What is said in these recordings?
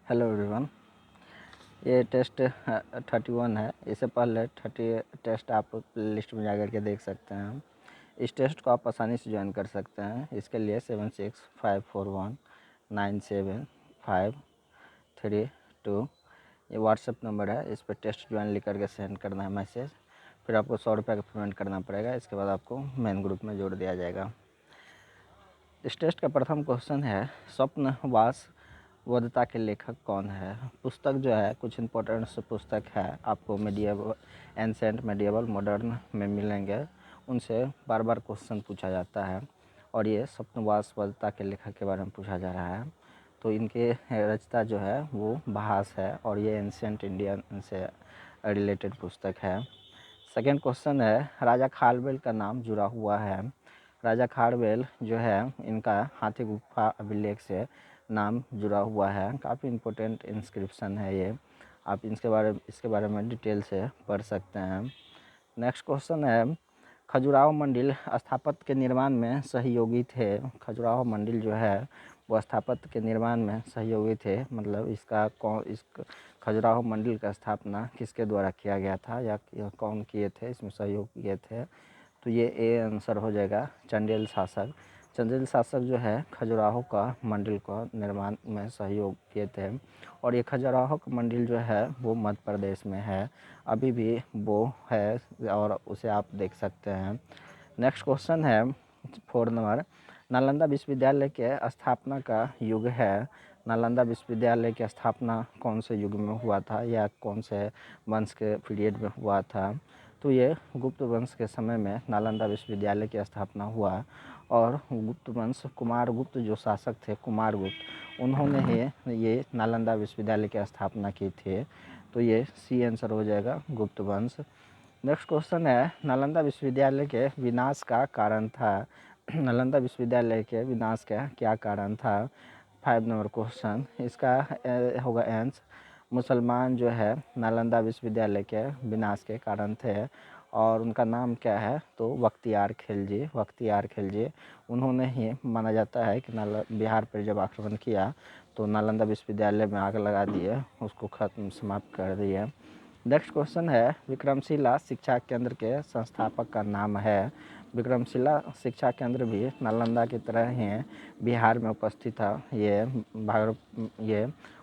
Hello everyone. ये test 31 है। इससे पहले 30 टेस्ट आप प्ले लिस्ट में जाकर के देख सकते हैं। इस टेस्ट को आप आसानी से ज्वाइन कर सकते हैं। इसके लिए 7654197532 ये व्हाट्सएप नंबर है। इस पर टेस्ट ज्वाइन लिख करके सेंड करना है मैसेज। फिर आपको 100 रुपये का पेमेंट करना पड़ेगा। इसके बाद आपको मेन ग्रुप में जोड़ दिया जाएगा। इस टेस्ट का प्रथम क्वेश्चन है, स्वप्नवास वधता के लेखक कौन है। पुस्तक जो है कुछ इम्पोर्टेंट पुस्तक है, आपको मेडिएवल, एंसेंट, मेडिएवल, मॉडर्न में मिलेंगे। उनसे बार बार क्वेश्चन पूछा जाता है और ये स्वप्नवास वधता के लेखक के बारे में पूछा जा रहा है। तो इनके रचयिता जो है वो भास है और ये एंसेंट इंडियन से रिलेटेड पुस्तक है। सेकेंड क्वेश्चन है, राजा खारवेल का नाम जुड़ा हुआ है। राजा खारवेल जो है इनका हाथी गुफा अभिलेख से नाम जुड़ा हुआ है। काफ़ी इम्पोर्टेंट इंस्क्रिप्शन है ये, आप इसके बारे में डिटेल से पढ़ सकते हैं। नेक्स्ट क्वेश्चन है, खजुराहो मंदिर स्थापत्य के निर्माण में सहयोगी थे। खजुराहो मंदिर जो है वो स्थापत्य के निर्माण में सहयोगी थे, मतलब इस खजुराहो मंदिर का स्थापना किसके द्वारा किया गया था या कौन किए थे, इसमें सहयोग किए थे। तो ये ए आंसर हो जाएगा, चंदेल शासक। चंदेल शासक जो है खजुराहो का मंदिर का निर्माण में सहयोग किए थे और ये खजुराहो का मंदिर जो है वो मध्य प्रदेश में है, अभी भी वो है और उसे आप देख सकते हैं। नेक्स्ट क्वेश्चन है 4 नंबर, नालंदा विश्वविद्यालय के स्थापना का युग है। नालंदा विश्वविद्यालय की स्थापना कौन से युग में हुआ था या कौन से वंश के पीरियड में हुआ था। तो ये गुप्त वंश के समय में नालंदा विश्वविद्यालय की स्थापना हुआ और गुप्त वंश कुमार गुप्त जो शासक थे, कुमार गुप्त, उन्होंने ही ये नालंदा विश्वविद्यालय की स्थापना की थी। तो ये सी आंसर हो जाएगा, गुप्त वंश। नेक्स्ट क्वेश्चन है, नालंदा विश्वविद्यालय के विनाश का कारण था। नालंदा विश्वविद्यालय के विनाश का क्या कारण था। 5 नंबर क्वेश्चन, इसका होगा आंसर, मुसलमान जो है नालंदा विश्वविद्यालय के विनाश के कारण थे और उनका नाम क्या है, तो बख्तियार खिलजी। बख्तियार खिलजी उन्होंने ही माना जाता है कि बिहार पर जब आक्रमण किया तो नालंदा विश्वविद्यालय में आग लगा दिए, उसको खत्म समाप्त कर दिए। नेक्स्ट क्वेश्चन है, विक्रमशिला शिक्षा केंद्र के संस्थापक का नाम है। विक्रमशिला शिक्षा केंद्र भी नालंदा की तरह ही बिहार में उपस्थित था। ये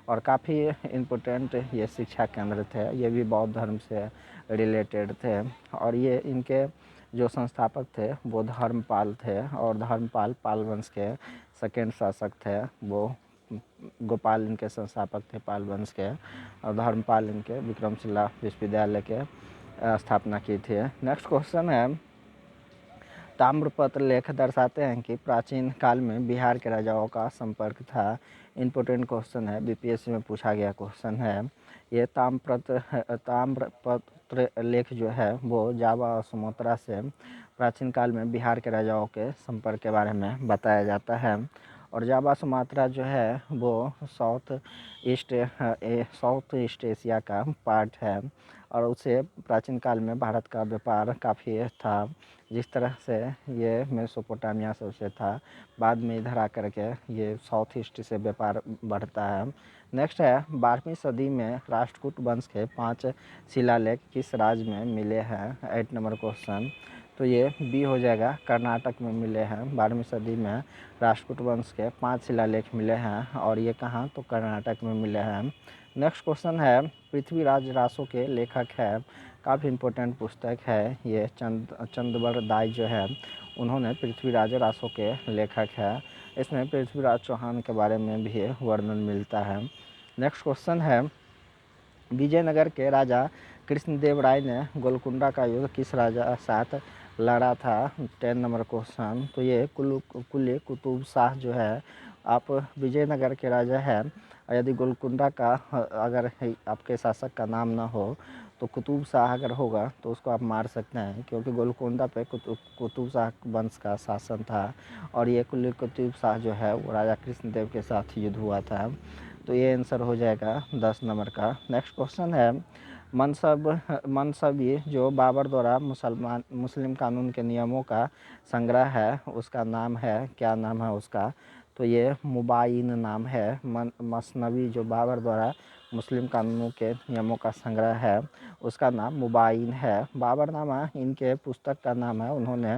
और काफ़ी इम्पोर्टेंट ये शिक्षा केंद्र थे। ये भी बौद्ध धर्म से रिलेटेड थे और ये इनके जो संस्थापक थे वो धर्मपाल थे और धर्मपाल पाल वंश के सेकेंड शासक थे। वो गोपाल इनके संस्थापक थे पाल वंश के और धर्मपाल इनके विक्रमशिला विश्वविद्यालय के स्थापना की थी। नेक्स्ट क्वेश्चन है, ताम्रपत्र लेख दर्शाते हैं कि प्राचीन काल में बिहार के राजाओं का संपर्क था। इम्पोर्टेंट क्वेश्चन है, बीपीएससी में पूछा गया क्वेश्चन है। ये ताम्रपत्र लेख जो है वो जावा और सुमात्रा से प्राचीन काल में बिहार के राजाओं के संपर्क के बारे में बताया जाता है और जावा सुमात्रा जो है वो साउथ ईस्ट एशिया का पार्ट है और उसे प्राचीन काल में भारत का व्यापार काफ़ी था। जिस तरह से ये मेसोपोटामिया से उसे था, बाद में इधर आकर के ये साउथ ईस्ट से व्यापार बढ़ता है। नेक्स्ट है, 12वीं सदी में राष्ट्रकूट वंश के 5 शिलालेख किस राज्य में मिले हैं। 8 नंबर क्वेश्चन, तो ये बी हो जाएगा, कर्नाटक में मिले हैं। 12वीं सदी में राष्ट्रकूट वंश के 5 शिलालेख मिले हैं और ये कहाँ, तो कर्नाटक में मिले हैं। नेक्स्ट क्वेश्चन है, पृथ्वीराज रासो के लेखक है। काफ़ी इम्पोर्टेंट पुस्तक है ये, चंद्रवर दाई जो है उन्होंने पृथ्वीराज रासो के लेखक है। इसमें पृथ्वीराज चौहान के बारे में भी वर्णन मिलता है। नेक्स्ट क्वेश्चन है, विजयनगर के राजा कृष्णदेव राय ने गोलकुंडा का युद्ध किस राजा साथ लड़ा था। 10 नंबर क्वेश्चन, तो ये कुली कुतुब शाह जो है, आप विजयनगर के राजा हैं, यदि गोलकुंडा का अगर आपके शासक का नाम ना हो तो कुतुब शाह अगर होगा तो उसको आप मार सकते हैं, क्योंकि गोलकुंडा पे कुतुब शाह वंश का शासन था और ये कुली कुतुब शाह जो है वो राजा कृष्णदेव के साथ युद्ध हुआ था। तो ये आंसर हो जाएगा 10 नंबर का। नेक्स्ट क्वेश्चन है, मनसबी जो बाबर द्वारा मुस्लिम कानून के नियमों का संग्रह है उसका नाम है, क्या नाम है उसका। तो ये मुबाइन नाम है। मसनवी जो बाबर द्वारा मुस्लिम कानूनों के नियमों का संग्रह है उसका नाम मुबाइन है। बाबरनामा इनके पुस्तक का नाम है। उन्होंने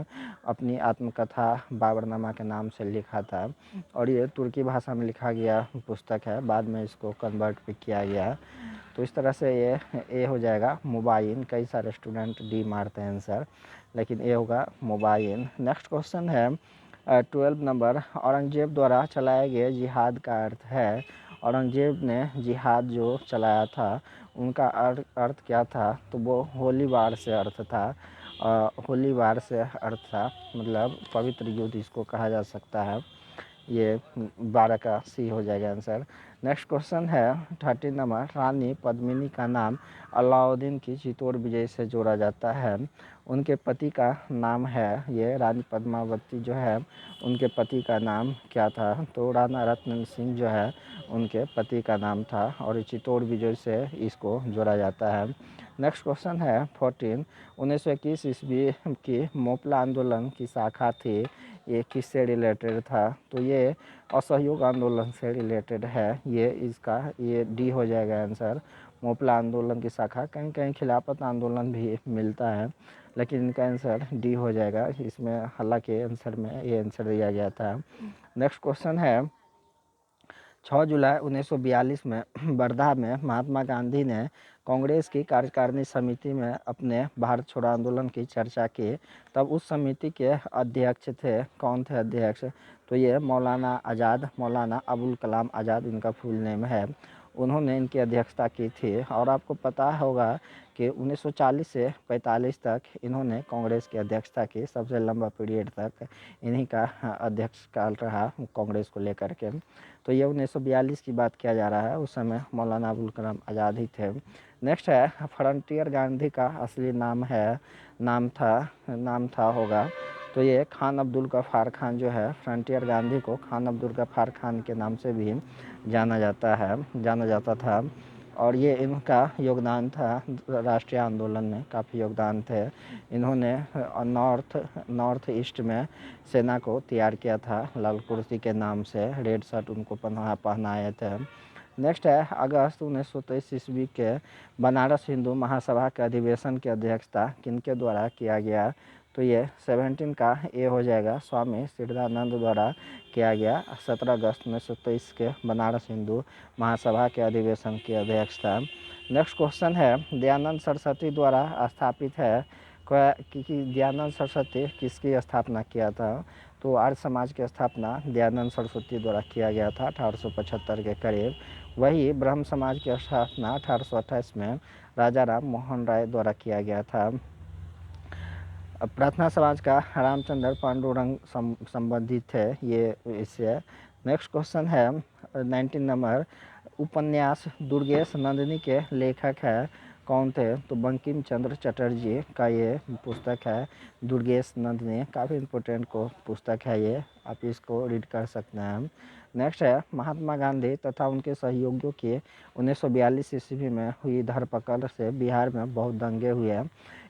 अपनी आत्मकथा बाबरनामा के नाम से लिखा था और ये तुर्की भाषा में लिखा गया पुस्तक है, बाद में इसको कन्वर्ट भी किया गया। तो इस तरह से ये हो जाएगा मुबाइन। कई सारे स्टूडेंट डी मारते हैं आंसर, लेकिन ये होगा मुबाइन। नेक्स्ट क्वेश्चन है 12 नंबर, औरंगजेब द्वारा चलाए गए जिहाद का अर्थ है। औरंगजेब ने जिहाद जो चलाया था उनका अर्थ क्या था? तो वो होली वार से अर्थ था। होली वार से अर्थ था, मतलब पवित्र युद्ध इसको कहा जा सकता है। ये 12 का सी हो जाएगा आंसर। नेक्स्ट क्वेश्चन है 13 नंबर, रानी पद्मिनी का नाम अलाउद्दीन की चित्तौड़ विजय से जोड़ा जाता है। उनके पति का नाम है, ये रानी पद्मावती जो है उनके पति का नाम क्या था? तो राणा रत्न सिंह जो है उनके पति का नाम था और चित्तौड़ विजय से इसको जोड़ा जाता है। नेक्स्ट क्वेश्चन है 14, 1921 ईस्वी की मोपला आंदोलन की शाखा थी, ये किससे रिलेटेड था? तो ये असहयोग आंदोलन से रिलेटेड है। ये डी हो जाएगा आंसर। मोपला आंदोलन की शाखा, कहीं कहीं खिलाफत आंदोलन भी मिलता है, लेकिन इनका आंसर डी हो जाएगा। इसमें हालांकि आंसर में ये आंसर दिया गया था। नेक्स्ट क्वेश्चन है 6 जुलाई 1942 में वर्धा में महात्मा गांधी ने कांग्रेस की कार्यकारिणी समिति में अपने भारत छोड़ो आंदोलन की चर्चा की। तब उस समिति के अध्यक्ष थे, कौन थे अध्यक्ष? तो ये मौलाना आज़ाद, मौलाना अबुल कलाम आज़ाद इनका फुल नेम है। उन्होंने इनकी अध्यक्षता की थी। और आपको पता होगा कि 1940 से 45 तक इन्होंने कांग्रेस की अध्यक्षता की। सबसे लंबा पीरियड तक इन्हीं का अध्यक्ष काल रहा कांग्रेस को लेकर के। तो ये 1942 की बात किया जा रहा है, उस समय मौलाना अबुल कलाम आज़ाद ही थे। नेक्स्ट है फ्रंटियर गांधी का असली नाम था होगा। तो ये खान अब्दुल गफ्फार खान जो है, फ्रंटियर गांधी को खान अब्दुल गफ्फार खान के नाम से भी जाना जाता था। और ये इनका योगदान था राष्ट्रीय आंदोलन में, काफ़ी योगदान थे। इन्होंने नॉर्थ ईस्ट में सेना को तैयार किया था लाल कुर्सी के नाम से, रेड शर्ट उनको पहनाए थे। नेक्स्ट है अगस्त 1923 ईस्वी के बनारस हिंदू महासभा के अधिवेशन की अध्यक्षता किनके द्वारा किया गया? तो ये 17 का ए हो जाएगा, स्वामी सिद्धानंद द्वारा किया गया। 17 अगस्त 1923 के बनारस हिंदू महासभा के अधिवेशन की अध्यक्षता। नेक्स्ट क्वेश्चन है दयानंद सरस्वती द्वारा स्थापित है कि दयानंद सरस्वती किसकी स्थापना किया था? तो आर्य समाज की स्थापना दयानंद सरस्वती द्वारा किया गया था 1875 के करीब। वही ब्रह्म समाज की स्थापना 1828 में राजा राम मोहन राय द्वारा किया गया था। प्रार्थना समाज का रामचंद्र पांडुरंग संबंधित थे ये इससे। नेक्स्ट क्वेश्चन है 19 नंबर, उपन्यास दुर्गेश नंदिनी के लेखक है कौन थे? तो बंकिम चंद्र चटर्जी का ये पुस्तक है दुर्गेश नंदिनी, काफ़ी इम्पोर्टेंट पुस्तक है ये, आप इसको रीड कर सकते हैं। नेक्स्ट है महात्मा गांधी तथा उनके सहयोगियों की 1942 ईस्वी में हुई धरपकड़ से बिहार में बहुत दंगे हुए।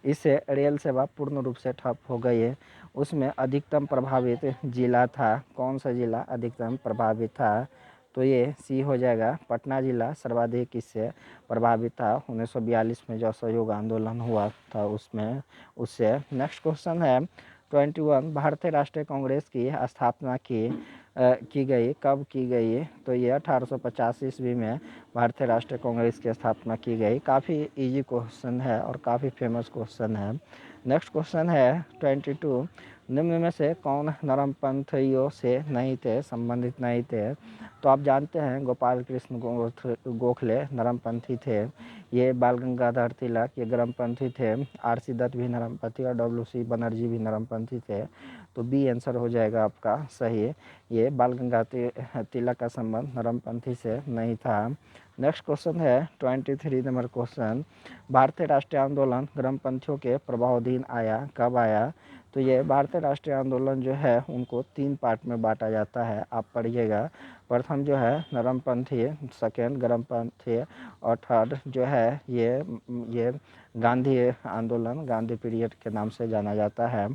इससे रेल सेवा पूर्ण रूप से ठप हो गई है। उसमें अधिकतम प्रभावित जिला था, कौन सा जिला अधिकतम प्रभावित था? तो ये सी हो जाएगा, पटना जिला सर्वाधिक इससे प्रभावित था 1942 में जो असहयोग आंदोलन हुआ था उससे। नेक्स्ट क्वेश्चन है 21, भारतीय राष्ट्रीय कांग्रेस की स्थापना की गई, कब की गई? तो ये 1850 ईस्वी में भारतीय राष्ट्रीय कांग्रेस की स्थापना की गई। काफ़ी इजी क्वेश्चन है और काफ़ी फेमस क्वेश्चन है। नेक्स्ट क्वेश्चन है 22, निम्न में से कौन नरमपंथियों से संबंधित नहीं थे? तो आप जानते हैं गोपाल कृष्ण गोखले नरमपंथी थे। ये बाल गंगाधर तिलक ये नरमपंथी थे। आर.सी. दत्त भी नरमपंथी और W.C. बनर्जी भी नरमपंथी थे। तो बी आंसर हो जाएगा आपका सही। ये बाल गंगाधर तिलक का संबंध नरमपंथी से नहीं था। नेक्स्ट क्वेश्चन है 23 नंबर क्वेश्चन, भारतीय राष्ट्रीय आंदोलन नरमपंथियों के प्रभावाधीन आया, कब आया? तो ये भारतीय राष्ट्रीय आंदोलन जो है उनको 3 पार्ट में बांटा जाता है, आप पढ़िएगा। प्रथम जो है नरमपंथी, सेकेंड गरमपंथी और थर्ड जो है ये गांधी आंदोलन, गांधी पीरियड के नाम से जाना जाता है।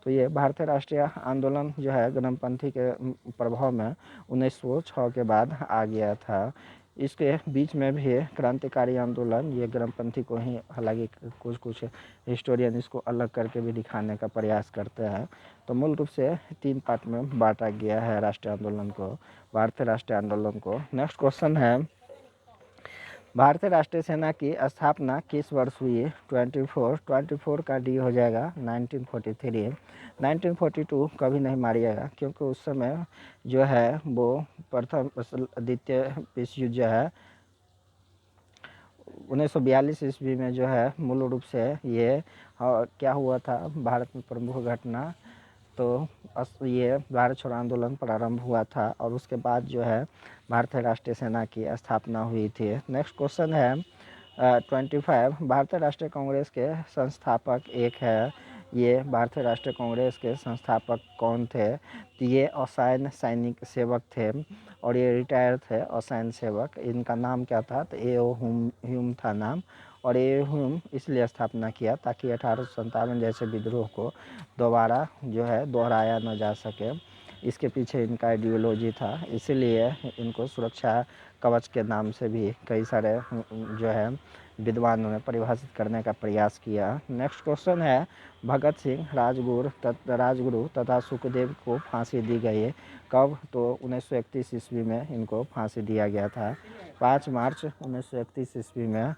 तो ये भारतीय राष्ट्रीय आंदोलन जो है गरमपंथी के प्रभाव में 1906 के बाद आ गया था। इसके बीच में भी क्रांतिकारी आंदोलन ये गरमपंथी को ही, हालांकि कुछ हिस्टोरियन इसको अलग करके भी दिखाने का प्रयास करते हैं। तो मूल रूप से 3 पार्ट में बांटा गया है राष्ट्रीय आंदोलन को, भारतीय राष्ट्रीय आंदोलन को। नेक्स्ट क्वेश्चन है, भारतीय राष्ट्रीय सेना की स्थापना किस वर्ष हुई? 24 का डी हो जाएगा 1943। 1942 कभी नहीं मारिएगा, क्योंकि उस समय जो है वो द्वितीय विश्व युद्ध जो है 1942 ईस्वी में जो है मूल रूप से ये क्या हुआ था भारत में प्रमुख घटना, तो ये भारत छोड़ो आंदोलन प्रारंभ हुआ था और उसके बाद जो है भारतीय राष्ट्रीय सेना की स्थापना हुई थी। नेक्स्ट क्वेश्चन है 25, भारतीय राष्ट्रीय कांग्रेस के संस्थापक एक है। ये भारतीय राष्ट्रीय कांग्रेस के संस्थापक कौन थे? तो ये असाइन सैनिक सेवक थे और ये रिटायर थे असाइन सेवक। इनका नाम क्या था? तो ए.ओ. ह्यूम था नाम, और ए ह्यूम इसलिए स्थापना किया ताकि 1857 जैसे विद्रोह को दोबारा जो है दोहराया न जा सके। इसके पीछे इनका आइडियोलॉजी था, इसीलिए इनको सुरक्षा कवच के नाम से भी कई सारे जो है विद्वानों ने परिभाषित करने का प्रयास किया। नेक्स्ट क्वेश्चन है, भगत सिंह, राजगुरु तथा सुखदेव को फांसी दी गई कब? तो 1931 ईस्वी में इनको फांसी दिया गया था। 5 मार्च 1931 ईस्वी में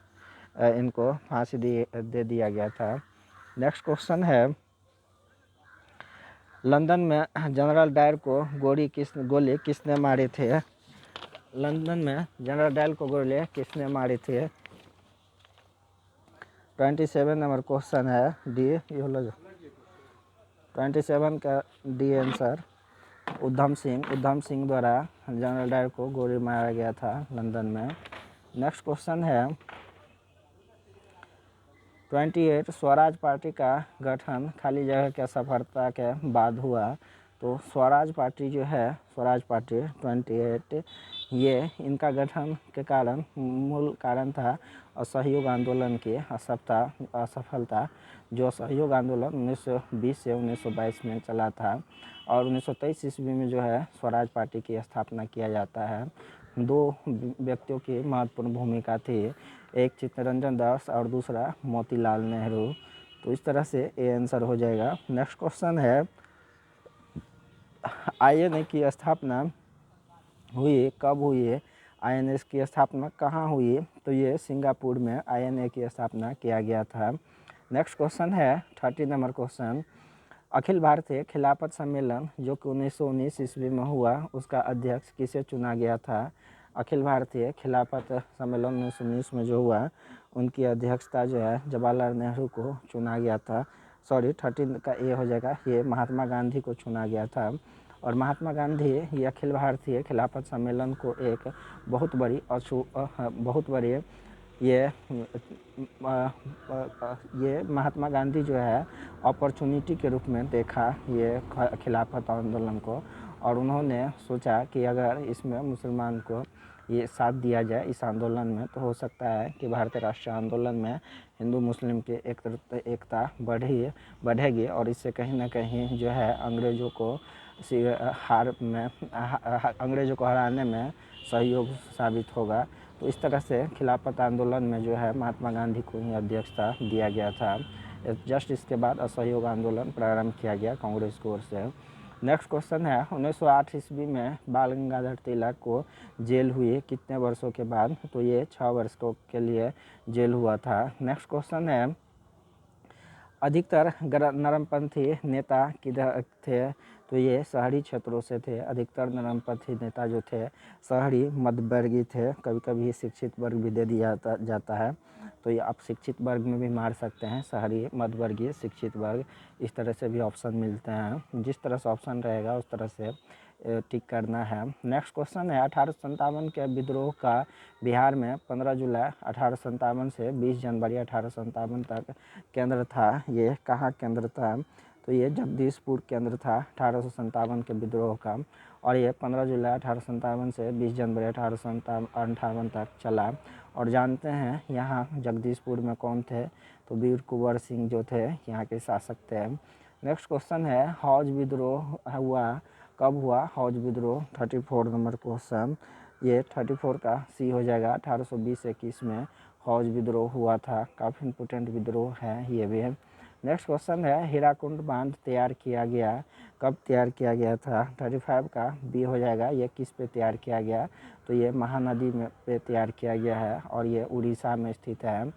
इनको फांसी दे दिया गया था। नेक्स्ट क्वेश्चन है, लंदन में जनरल डायर को गोली किसने मारे थे? लंदन में जनरल डायर को गोली किसने मारे थे? 27 नंबर क्वेश्चन है, डी 27 का डी आंसर उधम सिंह द्वारा जनरल डायर को गोली मारा गया था लंदन में। नेक्स्ट क्वेश्चन है 28, स्वराज पार्टी का गठन खाली जगह के सफलता के बाद हुआ। तो स्वराज पार्टी जो है, स्वराज पार्टी 28, ये इनका गठन के कारण मूल कारण था असहयोग आंदोलन की असफलता। जो असहयोग आंदोलन 1920 से 1922 में चला था और 1923 ईस्वी में जो है स्वराज पार्टी की स्थापना किया जाता है। 2 व्यक्तियों की महत्वपूर्ण भूमिका थी, एक चित्तरंजन दास और दूसरा मोतीलाल नेहरू। तो इस तरह से ए आंसर हो जाएगा। नेक्स्ट क्वेश्चन है, आईएनए की स्थापना हुई कब हुई? आईएनए की स्थापना कहाँ हुई? तो ये सिंगापुर में आईएनए की स्थापना किया गया था। नेक्स्ट क्वेश्चन है 30 नंबर क्वेश्चन, अखिल भारतीय खिलाफत सम्मेलन जो कि 1919 ईस्वी में हुआ, उसका अध्यक्ष किसे चुना गया था? अखिल भारतीय खिलाफत सम्मेलन 1919 में जो हुआ, उनकी अध्यक्षता जो है जवाहरलाल नेहरू को चुना गया था। 13 का ए हो जाएगा, ये महात्मा गांधी को चुना गया था। और महात्मा गांधी ये अखिल भारतीय खिलाफत सम्मेलन को एक बहुत बड़ी ये महात्मा गांधी जो है अपॉर्चुनिटी के रूप में देखा ये खिलाफत आंदोलन को, और उन्होंने सोचा कि अगर इसमें मुसलमान को ये साथ दिया जाए इस आंदोलन में, तो हो सकता है कि भारतीय राष्ट्रीय आंदोलन में हिंदू मुस्लिम की एकता बढ़ेगी और इससे कहीं ना कहीं जो है अंग्रेज़ों को हराने में सहयोग साबित होगा। तो इस तरह से खिलाफत आंदोलन में जो है महात्मा गांधी को ही अध्यक्षता दिया गया था। जस्ट इसके बाद असहयोग आंदोलन प्रारंभ किया गया कांग्रेस की ओर से। नेक्स्ट क्वेश्चन है 1908 ईस्वी में बाल गंगाधर तिलक को जेल हुई कितने वर्षों के बाद? तो ये 6 वर्ष के लिए जेल हुआ था। नेक्स्ट क्वेश्चन है, अधिकतर नरमपंथी नेता किधर थे? तो ये शहरी क्षेत्रों से थे। अधिकतर नरमपंथी नेता जो थे शहरी मध्यवर्गीय थे, कभी कभी शिक्षित वर्ग भी दे दिया जाता है, तो ये आप शिक्षित वर्ग में भी मार सकते हैं, शहरी मध्यवर्गीय शिक्षित वर्ग, इस तरह से भी ऑप्शन मिलते हैं। जिस तरह से ऑप्शन रहेगा उस तरह से टिक करना है। नेक्स्ट क्वेश्चन है 1857 के विद्रोह का बिहार में 15 जुलाई 1857 से 20 जनवरी 1857 तक केंद्र था। ये कहाँ केंद्र था? तो ये जगदीशपुर केंद्र था 1857 के विद्रोह का, और ये 15 जुलाई 1857 से 20 जनवरी 1858 तक चला। और जानते हैं यहाँ जगदीशपुर में कौन थे? तो वीर कुंवर सिंह जो थे यहाँ के शासक थे। नेक्स्ट क्वेश्चन है हौज विद्रोह हुआ कब हुआ? हौज विद्रोह 34 नंबर क्वेश्चन, ये 34 का सी हो जाएगा। 1820-21 में हौज विद्रोह हुआ था, काफ़ी इम्पोर्टेंट विद्रोह है ये भी है। नेक्स्ट क्वेश्चन है हीराकुंड बांध तैयार किया गया कब तैयार किया गया था? 35 का बी हो जाएगा। ये किस पे तैयार किया गया? तो ये महानदी में पे तैयार किया गया है और ये उड़ीसा में स्थित है।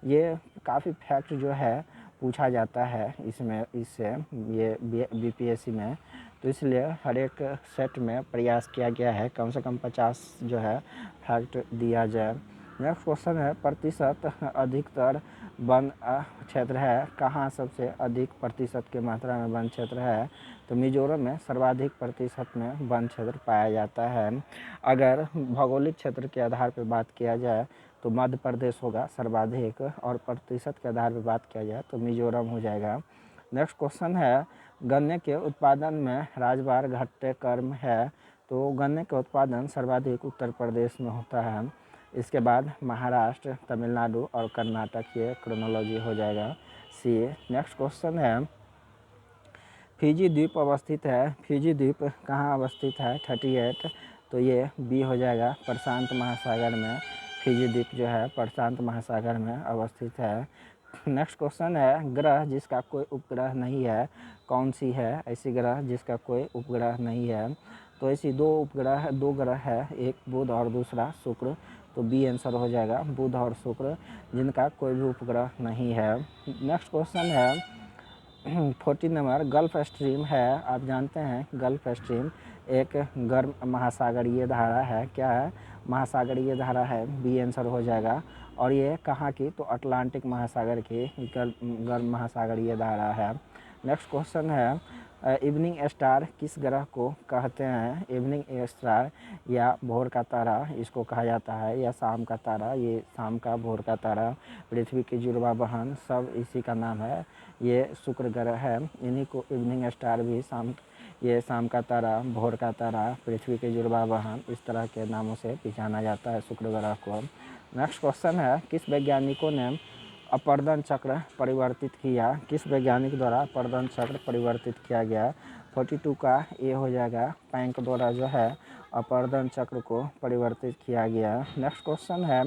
ये काफ़ी फैक्ट जो है पूछा जाता है इसमें, इससे ये बीपीएससी में, तो इसलिए हर एक सेट में प्रयास किया गया है कम से कम 50 जो है फैक्ट दिया जाए। नेक्स्ट क्वेश्चन है प्रतिशत अधिकतर वन क्षेत्र है कहाँ? सबसे अधिक प्रतिशत की मात्रा में वन क्षेत्र है तो मिजोरम में सर्वाधिक प्रतिशत में वन क्षेत्र पाया जाता है। अगर भौगोलिक क्षेत्र के आधार पर बात किया जाए तो मध्य प्रदेश होगा सर्वाधिक, और प्रतिशत के आधार पर बात किया जाए तो मिजोरम हो जाएगा। नेक्स्ट क्वेश्चन है गन्ने के उत्पादन में राजभार घट्टे क्रम है तो गन्ने का उत्पादन सर्वाधिक उत्तर प्रदेश में होता है। इसके बाद महाराष्ट्र, तमिलनाडु और कर्नाटक, ये क्रोनोलॉजी हो जाएगा सी। नेक्स्ट क्वेश्चन है फिजी द्वीप अवस्थित है, फिजी द्वीप कहाँ अवस्थित है? 38, तो ये बी हो जाएगा। प्रशांत महासागर में फिजी द्वीप जो है प्रशांत महासागर में अवस्थित है। नेक्स्ट क्वेश्चन है ग्रह जिसका कोई उपग्रह नहीं है कौन सी है? ऐसी ग्रह जिसका कोई उपग्रह नहीं है तो ऐसी दो ग्रह है, एक बुध और दूसरा शुक्र, तो बी आंसर हो जाएगा बुध और शुक्र, जिनका कोई भी उपग्रह नहीं है। नेक्स्ट क्वेश्चन है 14 नंबर गल्फ स्ट्रीम है, आप जानते हैं गल्फ स्ट्रीम एक गर्म महासागरीय धारा है, क्या है? महासागरीय धारा है, बी आंसर हो जाएगा। और ये कहाँ की? तो अटलांटिक महासागर की गर्म महासागरीय धारा है। नेक्स्ट क्वेश्चन है इवनिंग स्टार किस ग्रह को कहते हैं? इवनिंग स्टार या भोर का तारा इसको कहा जाता है, या शाम का तारा, ये शाम का भोर का तारा, पृथ्वी की जुड़वा बहन, सब इसी का नाम है। ये शुक्र ग्रह है, इन्हीं को इवनिंग स्टार भी ये शाम का तारा, भोर का तारा, पृथ्वी के जुड़वा बहन, इस तरह के नामों से पहचाना जाता है शुक्र ग्रह को। नेक्स्ट क्वेश्चन है किस वैज्ञानिकों ने अपर्दन चक्र परिवर्तित किया? किस वैज्ञानिक द्वारा अपर्दन चक्र परिवर्तित किया गया? 42 का ए हो जाएगा। पैंक द्वारा जो है अपर्दन चक्र को परिवर्तित किया गया। नेक्स्ट क्वेश्चन है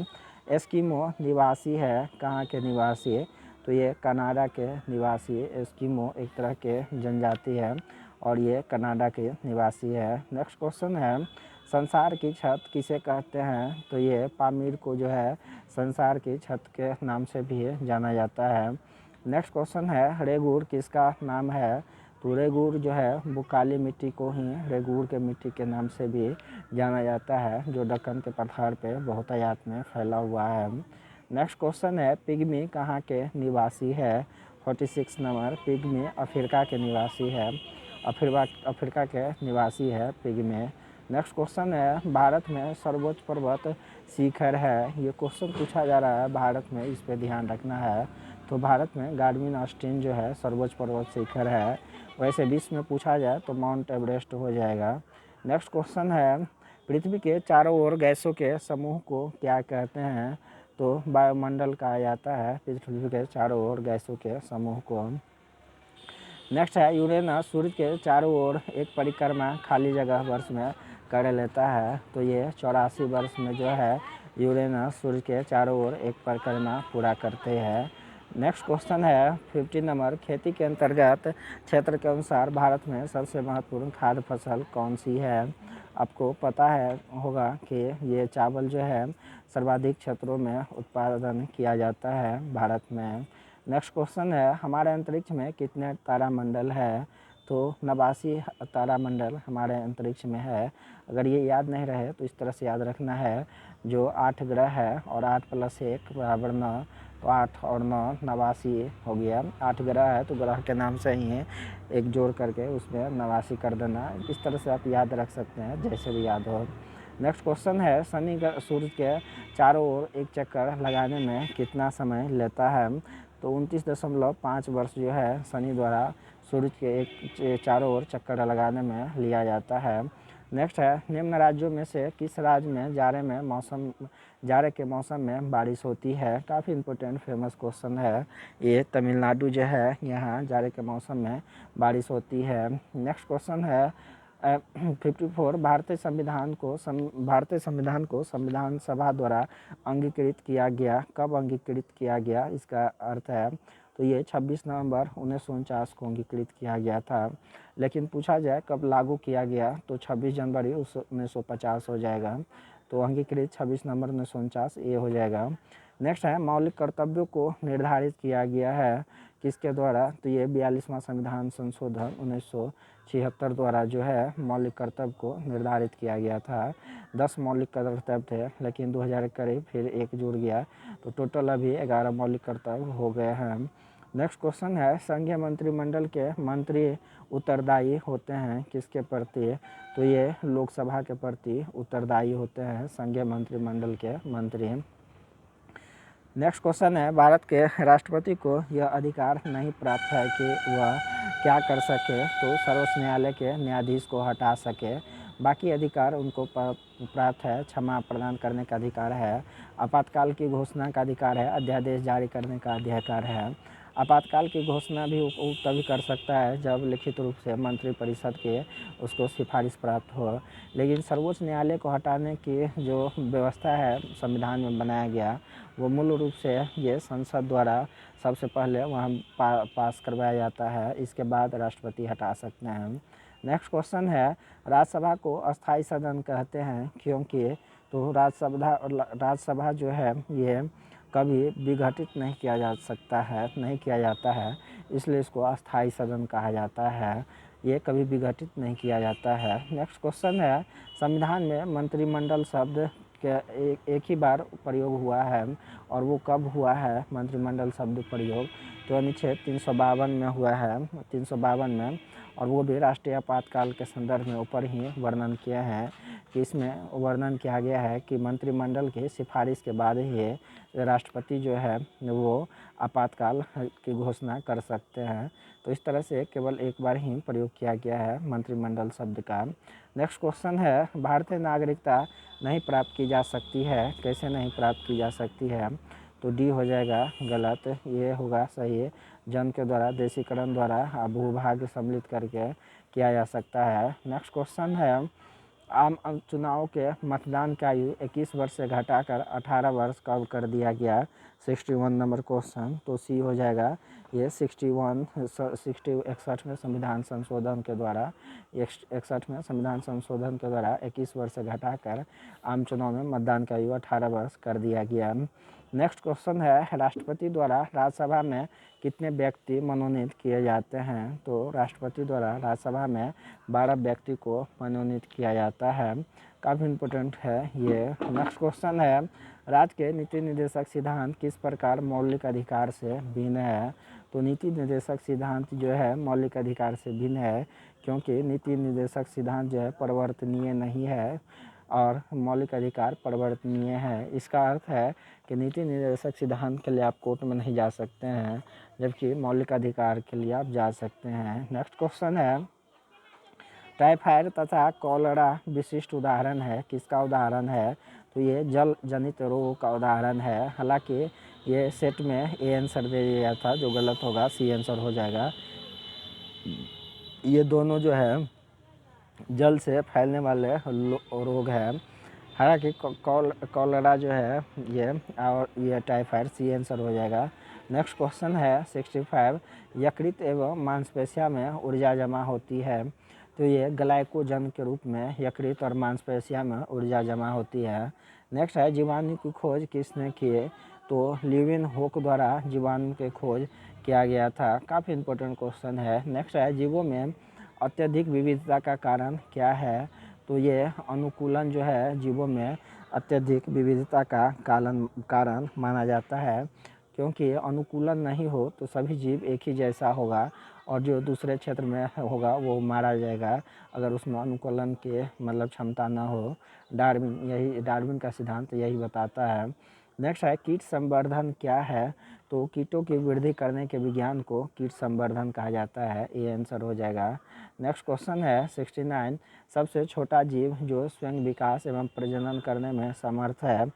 एस्किमो निवासी है कहाँ के निवासी? तो ये कनाडा के निवासी, एस्किमो एक तरह के जनजाति है और ये कनाडा के निवासी है। नेक्स्ट क्वेश्चन है संसार की छत किसे कहते हैं? तो ये पामीर को जो है संसार की छत के नाम से भी जाना जाता है। नेक्स्ट क्वेश्चन है रेगूर किसका नाम है? तो रेगूर जो है वो काली मिट्टी को ही रेगूर के मिट्टी के नाम से भी जाना जाता है, जो दक्कन के पठार पे बहुतायत में फैला हुआ है। नेक्स्ट क्वेश्चन है पिग्मी कहाँ के निवासी है? 46 नंबर पिग्मी अफ्रीका के निवासी है, अफ्रीका के निवासी है पिग्मी। नेक्स्ट क्वेश्चन है भारत में सर्वोच्च पर्वत शिखर है, ये क्वेश्चन पूछा जा रहा है भारत में, इस पे ध्यान रखना है। तो भारत में गार्डविन ऑस्टिन जो है सर्वोच्च पर्वत शिखर है, वैसे विश्व में पूछा जाए तो माउंट एवरेस्ट हो जाएगा। नेक्स्ट क्वेश्चन है पृथ्वी के चारों ओर गैसों के समूह को क्या कहते हैं? तो वायुमंडल कहा जाता है पृथ्वी के चारों ओर गैसों के समूह को। नेक्स्ट है यूरेनस सूर्य के चारों ओर एक परिक्रमा खाली जगह वर्ष में कर लेता है, तो ये 84 वर्ष में जो है यूरेनस सूर्य के चारों ओर एक परिक्रमा पूरा करते हैं। नेक्स्ट क्वेश्चन है 15 नंबर खेती के अंतर्गत क्षेत्र के अनुसार भारत में सबसे महत्वपूर्ण खाद्य फसल कौन सी है? आपको पता है होगा कि ये चावल जो है सर्वाधिक क्षेत्रों में उत्पादन किया जाता है भारत में। नेक्स्ट क्वेश्चन है हमारे अंतरिक्ष में कितने तारामंडल है? तो 89 तारामंडल हमारे अंतरिक्ष में है। अगर ये याद नहीं रहे तो इस तरह से याद रखना है, जो 8 ग्रह है और 8 + 1 = 9, तो 8 और 9 89 हो गया। 8 ग्रह है तो ग्रह के नाम से ही है, एक जोड़ करके उसमें 89 कर देना, इस तरह से आप याद रख सकते हैं जैसे भी याद हो। नेक्स्ट क्वेश्चन है शनि सूर्य के चारों ओर एक चक्कर लगाने में कितना समय लेता है? तो 29.5 वर्ष जो है शनि द्वारा सूर्य के एक चारों ओर चक्कर लगाने में लिया जाता है। नेक्स्ट है, निम्न राज्यों में से किस राज्य में जाड़े के मौसम में बारिश होती है। काफ़ी इम्पोर्टेंट फेमस क्वेश्चन है ये। तमिलनाडु जो है यहाँ जाड़े के मौसम में बारिश होती है। नेक्स्ट क्वेश्चन है 54 भारतीय संविधान को संविधान सभा द्वारा अंगीकृत किया गया। कब अंगीकृत किया गया, इसका अर्थ है तो ये 26 नवंबर 1949 को अंगीकृत किया गया था। लेकिन पूछा जाए कब लागू किया गया तो 26 जनवरी 1950 हो जाएगा। तो अंगीकृत 26 नवंबर 1949 ये हो जाएगा। नेक्स्ट है, मौलिक कर्तव्यों को निर्धारित किया गया है किसके द्वारा, तो ये 42वां संविधान संशोधन 1976 द्वारा जो है मौलिक कर्तव्य को निर्धारित किया गया था। 10 मौलिक कर्तव्य थे, लेकिन 2000 के करीब फिर एक जुड़ गया, तो टोटल अभी 11 मौलिक कर्तव्य हो गए हैं। नेक्स्ट क्वेश्चन है, संघीय मंत्रिमंडल के मंत्री उत्तरदायी होते हैं किसके प्रति, तो ये लोकसभा के प्रति उत्तरदायी होते हैं संघीय मंत्रिमंडल के मंत्री। नेक्स्ट क्वेश्चन है, भारत के राष्ट्रपति को यह अधिकार नहीं प्राप्त है कि वह क्या कर सके, तो सर्वोच्च न्यायालय के न्यायाधीश को हटा सके। बाकी अधिकार उनको प्राप्त है, क्षमा प्रदान करने का अधिकार है, आपातकाल की घोषणा का अधिकार है, अध्यादेश जारी करने का अधिकार है। आपातकाल की घोषणा भी वो तभी कर सकता है जब लिखित रूप से मंत्रिपरिषद के उसको सिफारिश प्राप्त हो। लेकिन सर्वोच्च न्यायालय को हटाने की जो व्यवस्था है संविधान में बनाया गया, वो मूल रूप से ये संसद द्वारा सबसे पहले वहाँ पास करवाया जाता है, इसके बाद राष्ट्रपति हटा सकते हैं। नेक्स्ट क्वेश्चन है, राज्यसभा को अस्थाई सदन कहते हैं क्योंकि, तो राज्यसभा जो है ये कभी विघटित नहीं किया जाता है, इसलिए इसको अस्थाई सदन कहा जाता है। ये कभी विघटित नहीं किया जाता है। नेक्स्ट क्वेश्चन है, संविधान में मंत्रिमंडल शब्द के एक ही बार प्रयोग हुआ है, और वो कब हुआ है मंत्रिमंडल शब्द प्रयोग, तो अनुच्छेद 352 में हुआ है, 352 में, और वो भी राष्ट्रीय आपातकाल के संदर्भ में ऊपर ही वर्णन किया है कि इसमें वर्णन किया गया है कि मंत्रिमंडल की सिफारिश के बाद ही राष्ट्रपति जो है वो आपातकाल की घोषणा कर सकते हैं। तो इस तरह से केवल एक बार ही प्रयोग किया गया है मंत्रिमंडल शब्द का। नेक्स्ट क्वेश्चन है, भारतीय नागरिकता नहीं प्राप्त की जा सकती है, कैसे नहीं प्राप्त की जा सकती है, तो डी हो जाएगा गलत, ये होगा सही। जन्म के द्वारा, देशीकरण द्वारा, भूभाग सम्मिलित करके किया जा सकता है। नेक्स्ट क्वेश्चन है, आम चुनाव के मतदान की आयु 21 वर्ष से घटाकर 18 वर्ष कब कर दिया गया, 61 नंबर क्वेश्चन, तो सी हो जाएगा ये 61 में संविधान संशोधन के द्वारा 61 में संविधान संशोधन के द्वारा 21 वर्ष से घटाकर आम चुनाव में मतदान की आयु 18 वर्ष कर दिया गया। नेक्स्ट क्वेश्चन है, राष्ट्रपति द्वारा राज्यसभा में कितने व्यक्ति मनोनीत किए जाते हैं, तो राष्ट्रपति द्वारा राज्यसभा में 12 व्यक्ति को मनोनीत किया जाता है। काफ़ी इम्पोर्टेंट है ये। नेक्स्ट क्वेश्चन है, राज्य के नीति निर्देशक सिद्धांत किस प्रकार मौलिक अधिकार से भिन्न है, तो नीति निर्देशक सिद्धांत जो है मौलिक अधिकार से भिन्न है क्योंकि नीति निर्देशक सिद्धांत जो है परिवर्तनीय नहीं है और मौलिक अधिकार परिवर्तनीय है। इसका अर्थ है कि नीति निर्देशक सिद्धांत के लिए आप कोर्ट में नहीं जा सकते हैं, जबकि मौलिक अधिकार के लिए आप जा सकते हैं। नेक्स्ट क्वेश्चन है, टाइफाइड तथा कॉलरा विशिष्ट उदाहरण है, किसका उदाहरण है, तो ये जल जनित रोग का उदाहरण है। हालांकि ये सेट में ए आंसर दे दिया था जो गलत होगा, सी आंसर हो जाएगा। ये दोनों जो है जल से फैलने वाले रोग है। हालांकि कॉलरा जो है ये, और ये टाइफाइड, सी आंसर हो जाएगा। नेक्स्ट क्वेश्चन है 65, यकृत एवं मांसपेशियों में ऊर्जा जमा होती है, तो ये ग्लाइकोजन के रूप में यकृत और मांसपेशियों में ऊर्जा जमा होती है। नेक्स्ट है, जीवाणु की खोज किसने की, तो ल्यूविन होक द्वारा जीवाणु की खोज किया गया था। काफ़ी इम्पोर्टेंट क्वेश्चन है। नेक्स्ट है, जीवों में अत्यधिक विविधता का कारण क्या है, तो ये अनुकूलन जो है जीवों में अत्यधिक विविधता का कारण माना जाता है, क्योंकि अनुकूलन नहीं हो तो सभी जीव एक ही जैसा होगा और जो दूसरे क्षेत्र में होगा वो मारा जाएगा अगर उसमें अनुकूलन के मतलब क्षमता ना हो। डार्विन का सिद्धांत यही बताता है। नेक्स्ट है कीट संवर्धन क्या है, तो कीटों की वृद्धि करने के विज्ञान को कीट संवर्धन कहा जाता है, ये आंसर हो जाएगा। नेक्स्ट क्वेश्चन है 69, सबसे छोटा जीव जो स्वयं विकास एवं प्रजनन करने में समर्थ है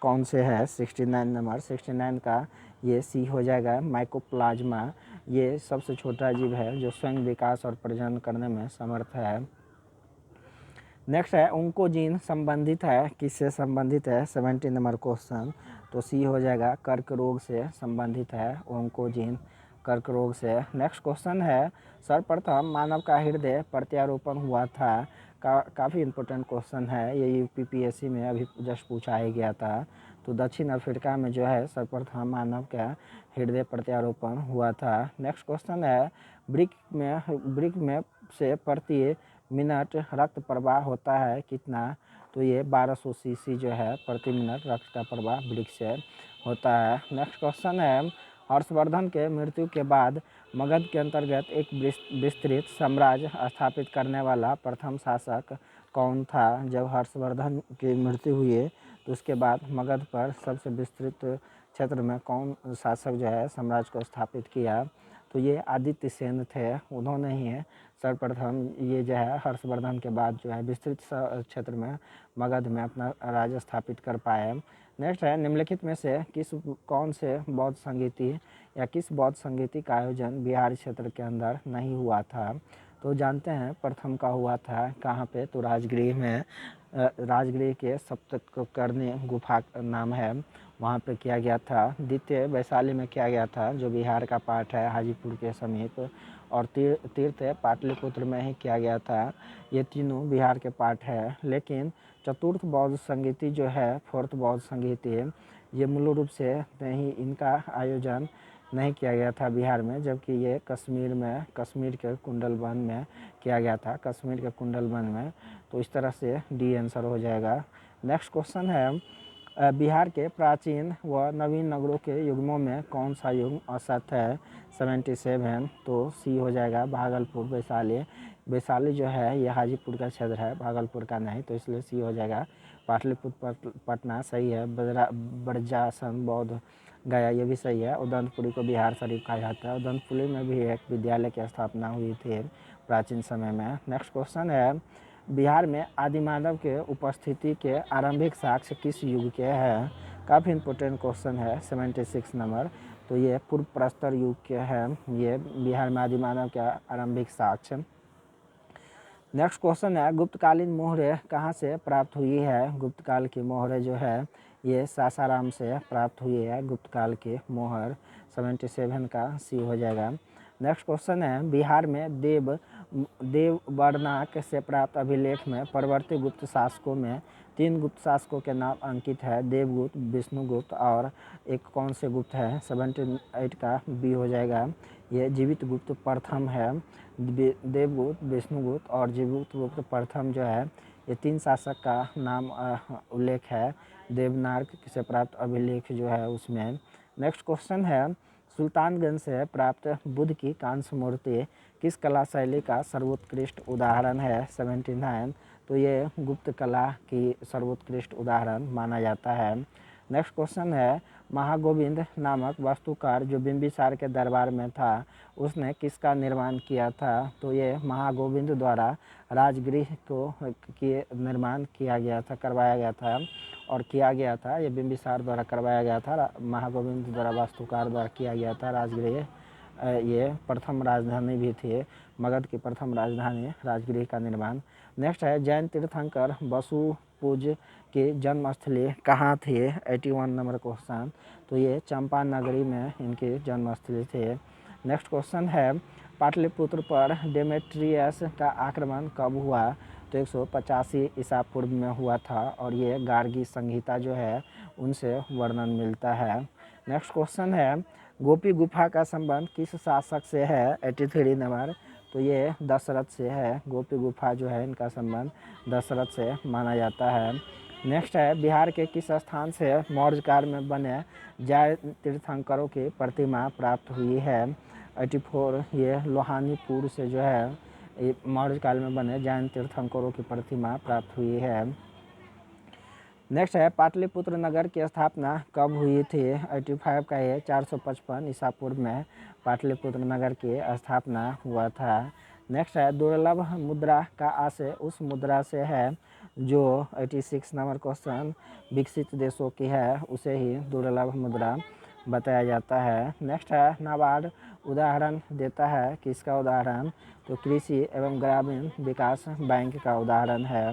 कौन से है। 69 नंबर 69 का ये सी हो जाएगा, माइकोप्लाज्मा। ये सबसे छोटा जीव है जो स्वयं विकास और प्रजनन करने में समर्थ है। नेक्स्ट है ओंकोजीन संबंधित है किससे संबंधित है, 70 नंबर क्वेश्चन, तो सी हो जाएगा, कर्क रोग से संबंधित है ओंकोजीन, कर्क रोग से। नेक्स्ट क्वेश्चन है सर्वप्रथम मानव का हृदय प्रत्यारोपण हुआ था, काफ़ी इम्पोर्टेंट क्वेश्चन है ये, यूपीपीएससी में अभी जस्ट पूछा ही गया था। तो दक्षिण अफ्रीका में जो है सर्वप्रथम मानव का हृदय प्रत्यारोपण हुआ था। नेक्स्ट क्वेश्चन है ब्रिक में से प्रति मिनट रक्त प्रवाह होता है कितना, तो ये 1200 सीसी जो है प्रति मिनट रक्त का प्रवाह ब्रिक से होता है। नेक्स्ट क्वेश्चन है हर्षवर्धन के मृत्यु के बाद मगध के अंतर्गत एक विस्तृत साम्राज्य स्थापित करने वाला प्रथम शासक कौन था। जब हर्षवर्धन की मृत्यु हुई तो उसके बाद मगध पर सबसे विस्तृत क्षेत्र में कौन शासक जो है साम्राज्य को स्थापित किया, तो ये आदित्य सेन थे, उन्होंने ही सर्वप्रथम ये जो है हर्षवर्धन के बाद जो है विस्तृत क्षेत्र में मगध में अपना राज्य स्थापित कर पाए। नेक्स्ट है निम्नलिखित में से कौन से बौद्ध संगीति या किस बौद्ध संगीति का आयोजन बिहार क्षेत्र के अंदर नहीं हुआ था, तो जानते हैं प्रथम का हुआ था कहाँ पे, तो राजगृह में, राजगृह के सप्तकर्णी गुफा नाम है, वहाँ पे किया गया था। द्वितीय वैशाली में किया गया था जो बिहार का पार्ट है हाजीपुर के समीप, और तीर्थ पाटलिपुत्र में ही किया गया था। ये तीनों बिहार के पार्ट है। लेकिन चतुर्थ बौद्ध संगीति जो है, फोर्थ बौद्ध संगीति, ये मूल रूप से नहीं, इनका आयोजन नहीं किया गया था बिहार में, जबकि ये कश्मीर में, कश्मीर के कुंडलवन में किया गया था, कश्मीर के कुंडलवन में। तो इस तरह से डी आंसर हो जाएगा। नेक्स्ट क्वेश्चन है बिहार के प्राचीन व नवीन नगरों के युग्मों में कौन सा युग्म असत है, 77, तो सी हो जाएगा, भागलपुर वैशाली। वैशाली जो है ये हाजीपुर का क्षेत्र है, भागलपुर का नहीं, तो इसलिए सी हो जाएगा। पाटलिपुत्र पटना सही है, ब्रजासन बौद्ध गया ये भी सही है। उदंतपुरी को बिहार शरीफ कहा जाता है। उदंतपुरी में भी एक विद्यालय की स्थापना हुई थी प्राचीन समय में। नेक्स्ट क्वेश्चन है बिहार में आदिमानव के उपस्थिति के आरंभिक साक्ष्य किस युग के हैं, काफ़ी इम्पोर्टेंट क्वेश्चन है, 76 नंबर, तो ये पूर्व प्रस्तर युग के हैं ये बिहार में आदिमानव के आरंभिक साक्ष्य। नेक्स्ट क्वेश्चन है गुप्तकालीन मोहरें कहाँ से प्राप्त हुई है। गुप्तकाल की मोहरें जो है ये सासाराम से प्राप्त हुई है, गुप्तकाल की मोहर, 77 का सी हो जाएगा। नेक्स्ट क्वेश्चन है बिहार में देवबरनाक से प्राप्त अभिलेख में परवर्ती गुप्त शासकों में 3 गुप्त शासकों के नाम अंकित है, देवगुप्त, विष्णुगुप्त और एक कौन से गुप्त है, 78 का बी हो जाएगा, ये जीवित गुप्त प्रथम है। देवगुप्त, विष्णुगुप्त और जीवित गुप्त प्रथम जो है ये 3 शासक का नाम उल्लेख है देवनार्क से प्राप्त अभिलेख जो है उसमें। नेक्स्ट क्वेश्चन है सुल्तानगंज से प्राप्त बुद्ध की कांस्य मूर्ति किस कला शैली का सर्वोत्कृष्ट उदाहरण है, 79, तो ये गुप्त कला की सर्वोत्कृष्ट उदाहरण माना जाता है। नेक्स्ट क्वेश्चन है महागोविंद नामक वास्तुकार जो बिंबिसार के दरबार में था उसने किसका निर्माण किया था, तो ये महागोविंद द्वारा राजगृह को निर्माण किया गया था, करवाया गया था और किया गया था, ये बिंबिसार द्वारा करवाया गया था, महागोविंद द्वारा वास्तुकार द्वारा किया गया था राजगृह। ये प्रथम राजधानी भी थी, मगध की प्रथम राजधानी राजगृह का निर्माण। नेक्स्ट है जैन तीर्थंकर बसुपूज की जन्मस्थली कहाँ थी, 81 नंबर क्वेश्चन, तो ये चंपा नगरी में इनकी जन्मस्थली थी। नेक्स्ट क्वेश्चन है पाटलिपुत्र पर डेमेट्रियस का आक्रमण कब हुआ, तो 185 ईसा पूर्व में हुआ था और ये गार्गी संहिता जो है उनसे वर्णन मिलता है। नेक्स्ट क्वेश्चन है गोपी गुफा का संबंध किस शासक से है, 83 नंबर, तो ये दशरथ से है, गोपी गुफा जो है इनका संबंध दशरथ से माना जाता है। नेक्स्ट है बिहार के किस स्थान से मौर्य काल में बने जैन तीर्थंकरों की प्रतिमा प्राप्त हुई है, 84, ये लोहानीपुर से जो है मौर्य काल में बने जैन तीर्थंकरों की प्रतिमा प्राप्त हुई है। नेक्स्ट है पाटलिपुत्र नगर की स्थापना कब हुई थी? 85 का ये 455 ईसा पूर्व में पाटलिपुत्र नगर की स्थापना हुआ था। नेक्स्ट है दुर्लभ मुद्रा का आशय उस मुद्रा से है जो 86 नंबर क्वेश्चन विकसित देशों की है, उसे ही दुर्लभ मुद्रा बताया जाता है। नेक्स्ट है नाबार्ड उदाहरण देता है, किसका उदाहरण? तो कृषि एवं ग्रामीण विकास बैंक का उदाहरण है।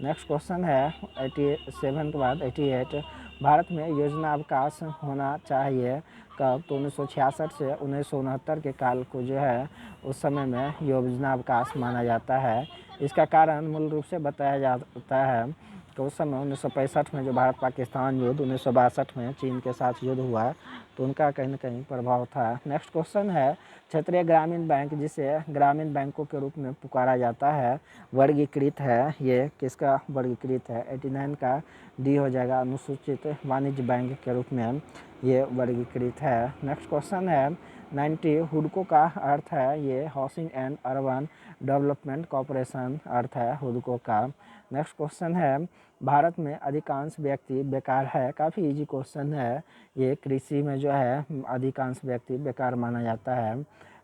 नेक्स्ट क्वेश्चन है 87 के बाद 88, भारत में योजना अवकाश होना चाहिए कब? तो 1966 से 1969 के काल को जो है उस समय में योजना अवकाश माना जाता है। इसका कारण मूल रूप से बताया जाता है तो उस समय 1965 में जो भारत पाकिस्तान युद्ध, 1962 में चीन के साथ युद्ध हुआ तो उनका कहीं न कहीं प्रभाव था। नेक्स्ट क्वेश्चन है क्षेत्रीय ग्रामीण बैंक, जिसे ग्रामीण बैंकों के रूप में पुकारा जाता है, वर्गीकृत है, ये किसका वर्गीकृत है? 89 का डी हो जाएगा, अनुसूचित वाणिज्य बैंक के रूप में ये वर्गीकृत है। नेक्स्ट क्वेश्चन है 90, हुडको का अर्थ है, ये housing and urban development corporation अर्थ है हुडको का। नेक्स्ट क्वेश्चन है भारत में अधिकांश व्यक्ति बेकार है, काफ़ी इजी क्वेश्चन है, ये कृषि में जो है अधिकांश व्यक्ति बेकार माना जाता है।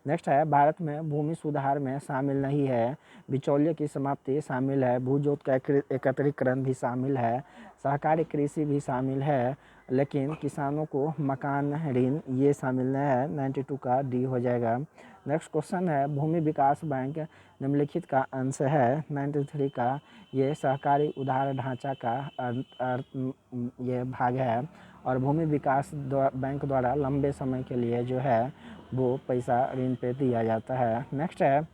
नेक्स्ट है भारत में भूमि सुधार में शामिल नहीं है, बिचौलिए की समाप्ति शामिल है, भूजोत का एकत्रीकरण भी शामिल है, सहकारी कृषि भी शामिल है, लेकिन किसानों को मकान ऋण ये शामिल नहीं है। 92 का डी हो जाएगा। नेक्स्ट क्वेश्चन है भूमि विकास बैंक निम्नलिखित का अंश है। 93 का ये सहकारी उधार ढांचा का ये भाग है और भूमि विकास बैंक द्वारा लंबे समय के लिए जो है वो पैसा ऋण पे दिया जाता है। नेक्स्ट है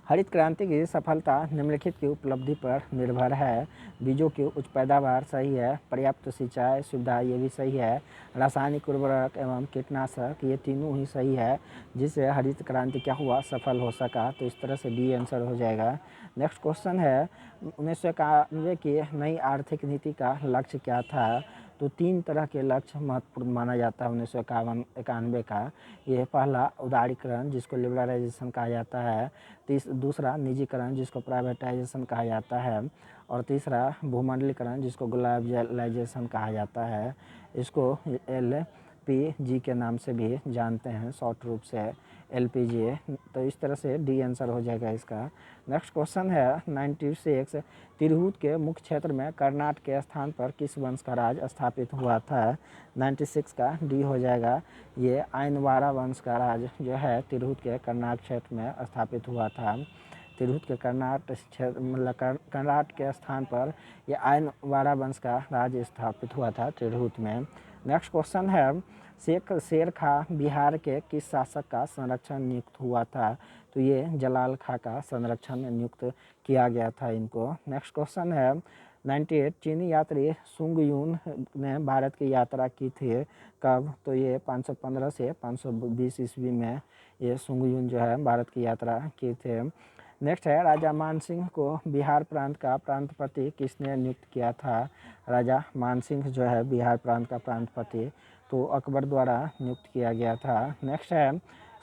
हरित क्रांति की सफलता निम्नलिखित की उपलब्धि पर निर्भर है, बीजों की उच्च पैदावार सही है, पर्याप्त सिंचाई सुविधा ये भी सही है, रासायनिक उर्वरक एवं कीटनाशक ये तीनों ही सही है, जिससे हरित क्रांति क्या हुआ सफल हो सका, तो इस तरह से डी आंसर हो जाएगा। नेक्स्ट क्वेश्चन है 1991 की नई आर्थिक नीति का लक्ष्य क्या था? तो 3 तरह के लक्ष्य महत्वपूर्ण माना जाता है 1991 का। ये पहला उदारीकरण जिसको लिबरलाइजेशन कहा जाता है, दूसरा निजीकरण जिसको प्राइवेटाइजेशन कहा जाता है और तीसरा भूमंडलीकरण जिसको ग्लोबलाइजेशन कहा जाता है। इसको LPG के नाम से भी जानते हैं, शॉर्ट रूप से LPG। तो इस तरह से डी आंसर हो जाएगा इसका। नेक्स्ट क्वेश्चन है 96, तिरहुत के मुख्य क्षेत्र में कर्नाटक के स्थान पर किस वंश का राज स्थापित हुआ था? 96 का डी हो जाएगा, ये आयनवाड़ा वंश का राज जो है तिरहुत के कर्नाटक क्षेत्र में स्थापित हुआ था। तिरहुत के कर्नाटक क्षेत्र मतलब कर्नाटक के स्थान पर ये आयनवाड़ा वंश का राज स्थापित हुआ था तिरहुत में। नेक्स्ट क्वेश्चन है शेख शेर खां बिहार के किस शासक का संरक्षण नियुक्त हुआ था? तो ये जलाल खां का संरक्षण नियुक्त किया गया था इनको। नेक्स्ट क्वेश्चन है 98, चीनी यात्री सुंग यून ने भारत की यात्रा की थी कब? तो ये 515 से 520 ईस्वी में ये सुंग यून जो है भारत की यात्रा की थे। नेक्स्ट है राजा मानसिंह को बिहार प्रांत का प्रांतपति किसने नियुक्त किया था? राजा मानसिंह जो है बिहार प्रांत का प्रांतपति तो अकबर द्वारा नियुक्त किया गया था। नेक्स्ट है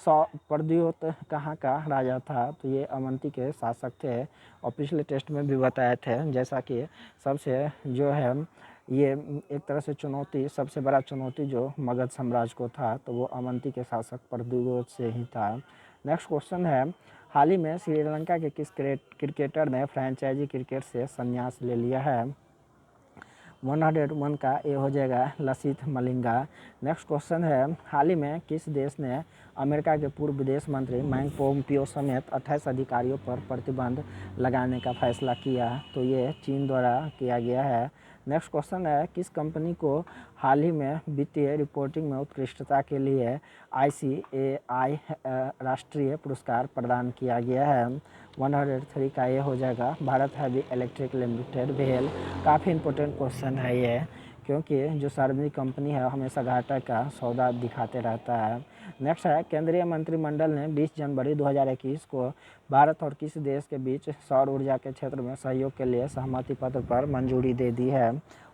प्रद्योत कहाँ का राजा था? तो ये अवंती के शासक थे और पिछले टेस्ट में भी बताए थे, जैसा कि सबसे जो है ये एक तरह से चुनौती, सबसे बड़ा चुनौती जो मगध साम्राज्य को था तो वो अवंती के शासक प्रद्योत से ही था। नेक्स्ट क्वेश्चन है हाल ही में श्रीलंका के किस क्रिकेटर ने फ्रेंचाइजी क्रिकेट से संन्यास ले लिया है? 101 का ए हो जाएगा लसिथ मलिंगा। नेक्स्ट क्वेश्चन है हाल ही में किस देश ने अमेरिका के पूर्व विदेश मंत्री माइक पोम्पियो समेत 28 अधिकारियों पर प्रतिबंध लगाने का फैसला किया? तो ये चीन द्वारा किया गया है। नेक्स्ट क्वेश्चन है किस कंपनी को हाल ही में वित्तीय रिपोर्टिंग में उत्कृष्टता के लिए ICAI राष्ट्रीय पुरस्कार प्रदान किया गया है? 103 का ये हो जाएगा भारत हैवी इलेक्ट्रिक लिमिटेड भेल। काफ़ी इंपॉर्टेंट क्वेश्चन है ये, क्योंकि जो सार्वजनिक कंपनी है हमेशा घाटा का सौदा दिखाते रहता है। नेक्स्ट है केंद्रीय मंत्रिमंडल ने 20 जनवरी 2021 को भारत और किस देश के बीच सौर ऊर्जा के क्षेत्र में सहयोग के लिए सहमति पत्र पर मंजूरी दे दी है?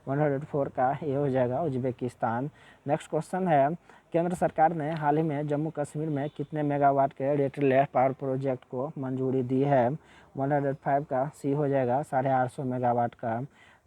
104 का ये हो जाएगा उज्बेकिस्तान। नेक्स्ट क्वेश्चन है केंद्र सरकार ने हाल ही में जम्मू कश्मीर में कितने मेगावाट के रेटेड पावर प्रोजेक्ट को मंजूरी दी है? 105 का सी हो जाएगा 850 मेगावाट का।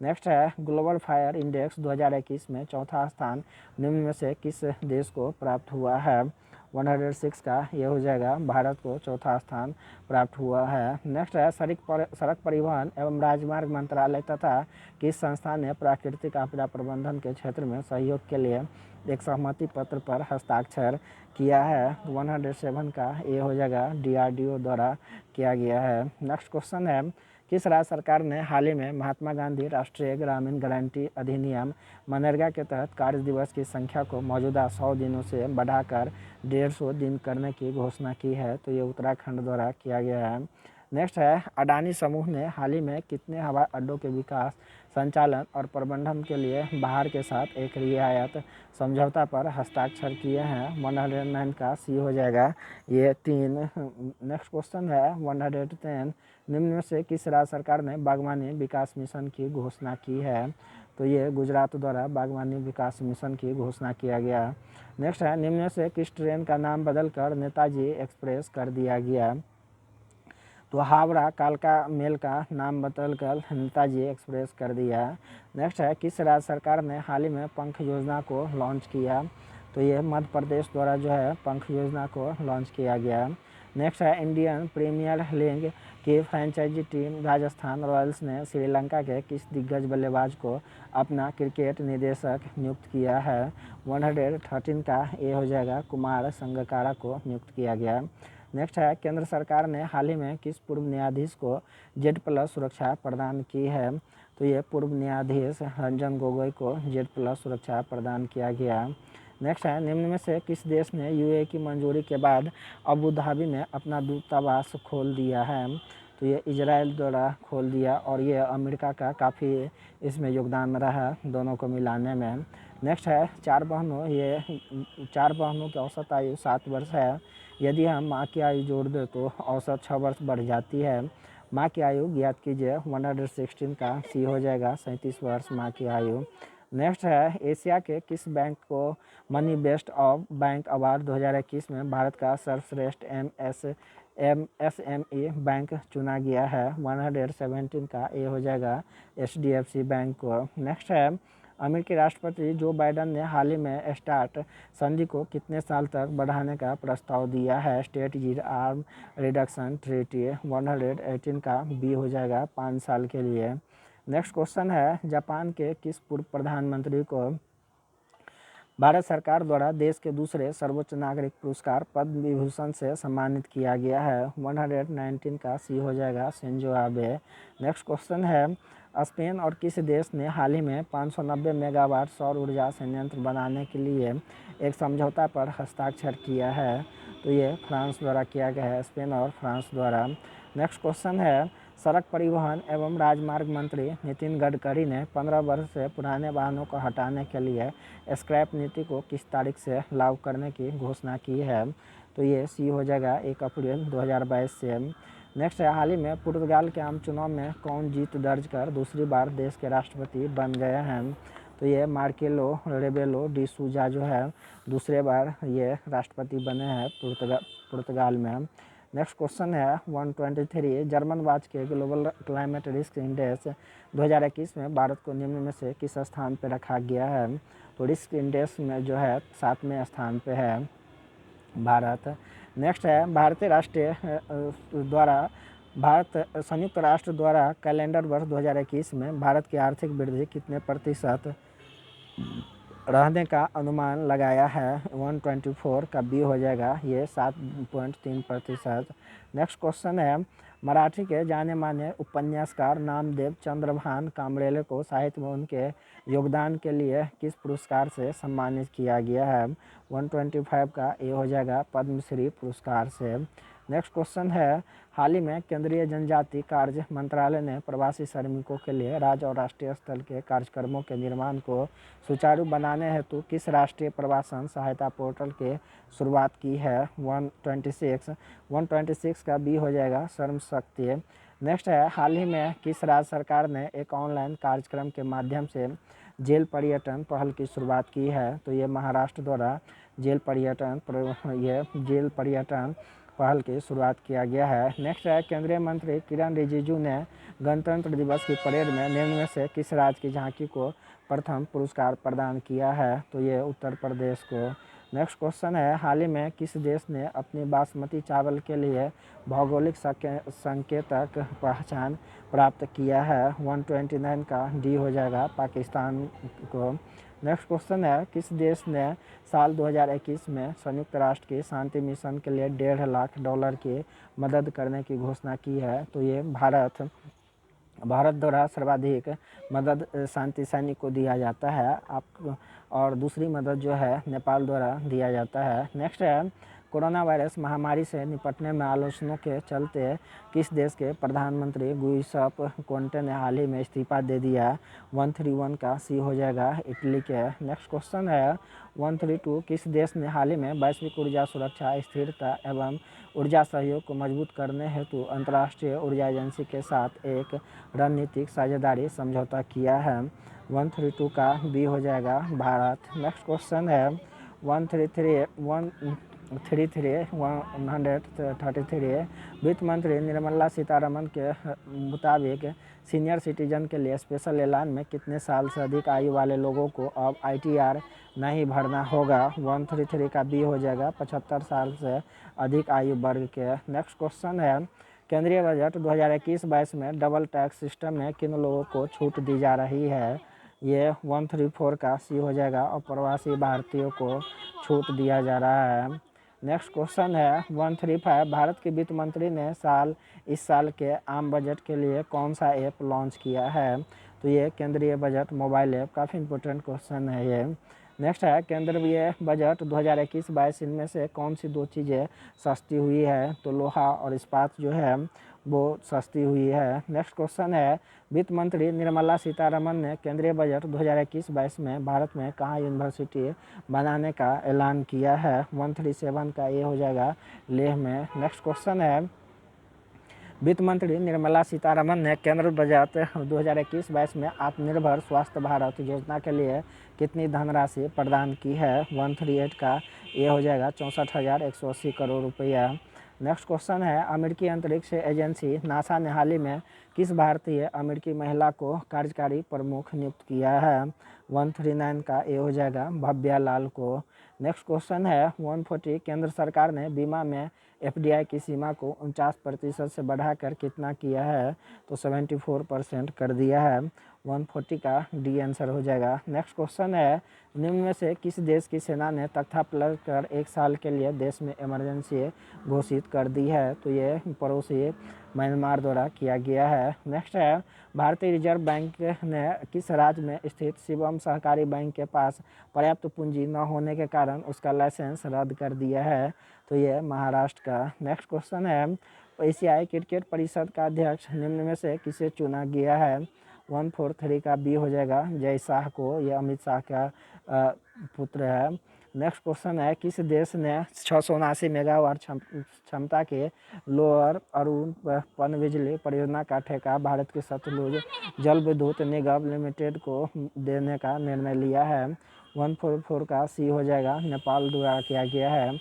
नेक्स्ट है ग्लोबल फायर इंडेक्स 2021 में चौथा स्थान निम्न में से किस देश को प्राप्त हुआ है? 106 का ये हो जाएगा, भारत को चौथा स्थान प्राप्त हुआ है। नेक्स्ट है सड़क परिवहन एवं राजमार्ग मंत्रालय तथा किस संस्था ने प्राकृतिक आपदा प्रबंधन के क्षेत्र में सहयोग के लिए एक सहमति पत्र पर हस्ताक्षर किया है? 107 का ये हो जाएगा, DRDO द्वारा किया गया है। नेक्स्ट क्वेश्चन है किस राज्य सरकार ने हाल ही में महात्मा गांधी राष्ट्रीय ग्रामीण गारंटी अधिनियम मनरेगा के तहत कार्य दिवस की संख्या को मौजूदा 100 दिनों से बढ़ाकर 150 दिन करने की घोषणा की है? तो ये उत्तराखंड द्वारा किया गया है। नेक्स्ट है अडानी समूह ने हाल ही में कितने हवाई अड्डों के विकास, संचालन और प्रबंधन के लिए बाहर के साथ एक रियायत समझौता पर हस्ताक्षर किए हैं? 109 का सी हो जाएगा, ये 3। नेक्स्ट क्वेश्चन है 110 निम्न में से किस राज्य सरकार ने बागवानी विकास मिशन की घोषणा की है? तो ये गुजरात द्वारा बागवानी विकास मिशन की घोषणा किया गया। नेक्स्ट है निम्न में से किस ट्रेन का नाम बदलकर नेताजी एक्सप्रेस कर दिया गया? तो हावड़ा कालका मेल का नाम बदलकर नेताजी एक्सप्रेस कर दिया। नेक्स्ट है किस राज्य सरकार ने हाल ही में पंख योजना को लॉन्च किया? तो ये मध्य प्रदेश द्वारा जो है पंख योजना को लॉन्च किया गया। नेक्स्ट है इंडियन प्रीमियर लीग की फ्रेंचाइजी टीम राजस्थान रॉयल्स ने श्रीलंका के किस दिग्गज बल्लेबाज को अपना क्रिकेट निदेशक नियुक्त किया है? 113 का ये हो जाएगा, कुमार संगकारा को नियुक्त किया गया। नेक्स्ट है केंद्र सरकार ने हाल ही में किस पूर्व न्यायाधीश को Z+ सुरक्षा प्रदान की है? तो ये पूर्व न्यायाधीश रंजन गोगोई को Z+ सुरक्षा प्रदान किया गया। नेक्स्ट है निम्न में से किस देश ने UAE की मंजूरी के बाद अबू धाबी में अपना दूतावास खोल दिया है? तो ये इजराइल द्वारा खोल दिया और ये अमेरिका का काफ़ी इसमें योगदान रहा दोनों को मिलाने में। नेक्स्ट है चार बहनों की औसत आयु 7 वर्ष है। यदि हम माँ की आयु जोड़ दें तो औसत 6 वर्ष बढ़ जाती है। माँ की आयु ज्ञात कीजिए। 116 का सी हो जाएगा, 37 वर्ष माँ की आयु। नेक्स्ट है एशिया के किस बैंक को money best of bank award 2021 में भारत का सर्वश्रेष्ठ MSME बैंक चुना गया है? 117 का ये हो जाएगा, HDFC बैंक को। नेक्स्ट है अमेरिकी राष्ट्रपति जो बाइडन ने हाल ही में स्टार्ट संधि को कितने साल तक बढ़ाने का प्रस्ताव दिया है? State yield arm reduction treaty. 118 का बी हो जाएगा, 5 साल के लिए। नेक्स्ट क्वेश्चन है जापान के किस पूर्व प्रधानमंत्री को भारत सरकार द्वारा देश के दूसरे सर्वोच्च नागरिक पुरस्कार पद्म विभूषण से सम्मानित किया गया है? 119 का सी हो जाएगा, शिंजो आबे। नेक्स्ट क्वेश्चन है स्पेन और किस देश ने हाल ही में 590 मेगावाट सौर ऊर्जा संयंत्र बनाने के लिए एक समझौता पर हस्ताक्षर किया है? तो ये फ्रांस द्वारा किया गया है, स्पेन और फ्रांस द्वारा। नेक्स्ट क्वेश्चन है सड़क परिवहन एवं राजमार्ग मंत्री नितिन गडकरी ने 15 वर्ष से पुराने वाहनों को हटाने के लिए स्क्रैप नीति को किस तारीख से लागू करने की घोषणा की है? तो ये सी हो जाएगा, 1 अप्रैल 2022 से। नेक्स्ट है हाल ही में पुर्तगाल के आम चुनाव में कौन जीत दर्ज कर दूसरी बार देश के राष्ट्रपति बन गए हैं? तो ये मार्केलो रेबेलो डी सूजा जो है दूसरे बार ये राष्ट्रपति बने हैं पुर्तगाल में। नेक्स्ट क्वेश्चन है 123 जर्मन वाच के ग्लोबल क्लाइमेट रिस्क इंडेक्स 2021 में भारत को निम्न में से किस स्थान पर रखा गया है? तो रिस्क इंडेक्स में जो है 7वें स्थान पे है भारत। नेक्स्ट है संयुक्त राष्ट्र द्वारा कैलेंडर वर्ष 2021 में भारत की आर्थिक वृद्धि कितने प्रतिशत रहने का अनुमान लगाया है? 124 का बी हो जाएगा, ये 7.3%। नेक्स्ट क्वेश्चन है मराठी के जाने माने उपन्यासकार नामदेव चंद्रभान कामरेले को साहित्य में उनके योगदान के लिए किस पुरस्कार से सम्मानित किया गया है? 125 का ये हो जाएगा, पद्मश्री पुरस्कार से। नेक्स्ट क्वेश्चन है हाल ही में केंद्रीय जनजाति कार्य मंत्रालय ने प्रवासी श्रमिकों के लिए राज्य और राष्ट्रीय स्तर के कार्यक्रमों के निर्माण को सुचारू बनाने हेतु किस राष्ट्रीय प्रवासन सहायता पोर्टल के शुरुआत की है? 126 का बी हो जाएगा, श्रम शक्ति। नेक्स्ट है हाल ही में किस राज्य सरकार ने एक ऑनलाइन कार्यक्रम के माध्यम से जेल पर्यटन पहल की शुरुआत की है? तो ये महाराष्ट्र द्वारा जेल पर्यटन पहल की शुरुआत किया गया है। नेक्स्ट है, केंद्रीय मंत्री किरण रिजिजू ने गणतंत्र दिवस की परेड में निम्न में से किस राज्य की झांकी को प्रथम पुरस्कार प्रदान किया है? तो ये उत्तर प्रदेश को। नेक्स्ट क्वेश्चन है, हाल ही में किस देश ने अपनी बासमती चावल के लिए भौगोलिक संकेतक पहचान प्राप्त किया है? 129 का डी हो जाएगा, पाकिस्तान को। नेक्स्ट क्वेश्चन है, किस देश ने साल 2021 में संयुक्त राष्ट्र की शांति मिशन के लिए $1.5 लाख की मदद करने की घोषणा की है? तो ये भारत द्वारा सर्वाधिक मदद शांति सैनिक को दिया जाता है और दूसरी मदद जो है नेपाल द्वारा दिया जाता है। नेक्स्ट है, कोरोना वायरस महामारी से निपटने में आलोचनाओं के चलते किस देश के प्रधानमंत्री गुइसेप कोंटे ने हाल ही में इस्तीफा दे दिया? 131 का सी हो जाएगा, इटली के। नेक्स्ट क्वेश्चन है, 132 किस देश ने हाल ही में वैश्विक ऊर्जा सुरक्षा, स्थिरता एवं ऊर्जा सहयोग को मजबूत करने हेतु अंतर्राष्ट्रीय ऊर्जा एजेंसी के साथ एक रणनीतिक साझेदारी समझौता किया है? 132 का बी हो जाएगा, भारत। नेक्स्ट क्वेश्चन है, 133 वित्त मंत्री निर्मला सीतारमण के मुताबिक सीनियर सिटीजन के लिए स्पेशल ऐलान में कितने साल से अधिक आयु वाले लोगों को अब ITR नहीं भरना होगा? 133 का बी हो जाएगा, 75 साल से अधिक आयु वर्ग के। नेक्स्ट क्वेश्चन है, केंद्रीय बजट 2021-22 में डबल टैक्स सिस्टम में किन लोगों को छूट दी जा रही है? ये 134 का सी हो जाएगा, और प्रवासी भारतीयों को छूट दिया जा रहा है। नेक्स्ट क्वेश्चन है, 135 भारत के वित्त मंत्री ने इस साल के आम बजट के लिए कौन सा ऐप लॉन्च किया है? तो ये केंद्रीय बजट मोबाइल ऐप, काफ़ी इंपॉर्टेंट क्वेश्चन है ये। नेक्स्ट है, केंद्रीय बजट 2021-22 इनमें से कौन सी दो चीज़ें सस्ती हुई है? तो लोहा और इस्पात जो है वो सस्ती हुई है। नेक्स्ट क्वेश्चन है, वित्त मंत्री निर्मला सीतारमण ने केंद्रीय बजट 2021-22 में भारत में कहाँ यूनिवर्सिटी बनाने का ऐलान किया है? 137 का ये हो जाएगा, लेह में। नेक्स्ट क्वेश्चन है, वित्त मंत्री निर्मला सीतारमण ने केंद्र बजट 2021-22 में आत्मनिर्भर स्वास्थ्य भारत योजना के लिए कितनी धनराशि प्रदान की है? 138 का ये हो जाएगा, 64,180 करोड़ रुपया। नेक्स्ट क्वेश्चन है, अमेरिकी अंतरिक्ष एजेंसी नासा ने हाल ही में किस भारतीय अमेरिकी महिला को कार्यकारी प्रमुख नियुक्त किया है? 139 का ये हो जाएगा, भव्या लाल को। नेक्स्ट क्वेश्चन है, 140 केंद्र सरकार ने बीमा में FDI की सीमा को 49% से बढ़ाकर कितना किया है? तो 74% कर दिया है। 140 का डी आंसर हो जाएगा। नेक्स्ट क्वेश्चन है, निम्न में से किस देश की सेना ने तख्ता पलट कर 1 साल के लिए देश में इमरजेंसी घोषित कर दी है? तो ये पड़ोसी म्यांमार द्वारा किया गया है। नेक्स्ट है, भारतीय रिजर्व बैंक ने किस राज्य में स्थित शिवम सहकारी बैंक के पास पर्याप्त पूंजी न होने के कारण उसका लाइसेंस रद्द कर दिया है? तो ये महाराष्ट्र का। नेक्स्ट क्वेश्चन है, एशियाई क्रिकेट परिषद का अध्यक्ष निम्न में से किसे चुना गया है? 143 का बी हो जाएगा, जय शाह को। यह अमित शाह का पुत्र है। नेक्स्ट क्वेश्चन है, किस देश ने 679 मेगावाट क्षमता के लोअर अरुण पनबिजली परियोजना का ठेका भारत के सतलुज जल विद्युत निगम लिमिटेड को देने का निर्णय लिया है? 144 का सी हो जाएगा, नेपाल द्वारा किया गया है।